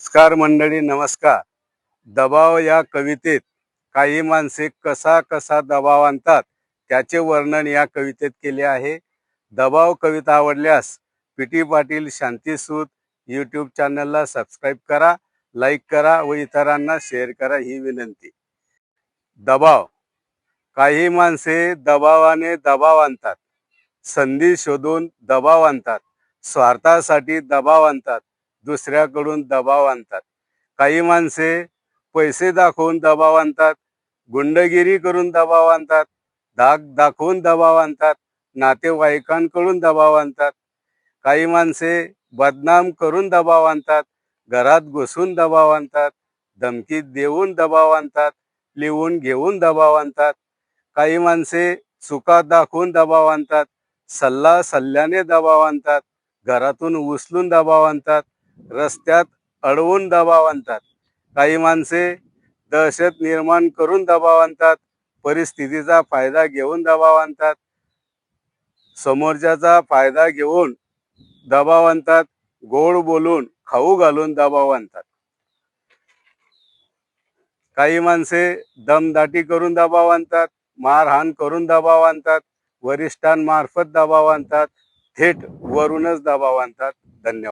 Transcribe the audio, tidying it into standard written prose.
नमस्कार मंडळी, नमस्कार. दबाव या कवितेत काही माणसे कसा कसा दबाव आणतात त्याचे वर्णन या कवितेत केले आहे. दबाव कविता आवडल्यास पीटी पाटील शांतीसूत यूट्यूब चॅनलला सबस्क्राईब करा, लाईक करा व इतरांना शेअर करा ही विनंती. दबाव. काही माणसे दबावाने दबाव आणतात, संधी शोधून दबाव आणतात, स्वार्थासाठी दबाव आणतात, दुसऱ्याकडून दबाव आणतात. काही माणसे पैसे दाखवून दबाव आणतात, गुंडगिरी करून दबाव आणतात, धाक दाखवून दबाव आणतात, नातेवाईकांकडून दबाव आणतात. काही माणसे बदनाम करून दबाव आणतात, घरात घुसून दबाव आणतात, धमकी देऊन दबाव आणतात, लिहून घेऊन दबाव आणतात. काही माणसे चुका दाखवून दबाव आणतात, सल्ल्याने दबाव आणतात, घरातून उचलून दबाव आणतात, रस्त्यात अडवून दबाव आणतात. काही माणसे दहशत निर्माण करून दबाव आणतात, परिस्थितीचा फायदा घेऊन दबाव आणतात, समोरच्याचा फायदा घेऊन दबाव आणतात, गोड बोलून खाऊ घालून दबाव आणतात. काही माणसे दमदाटी करून दबाव आणतात, मारहाण करून दबाव आणतात, वरिष्ठांमार्फत दबाव आणतात, थेट वरूनच दबाव आणतात. धन्यवाद.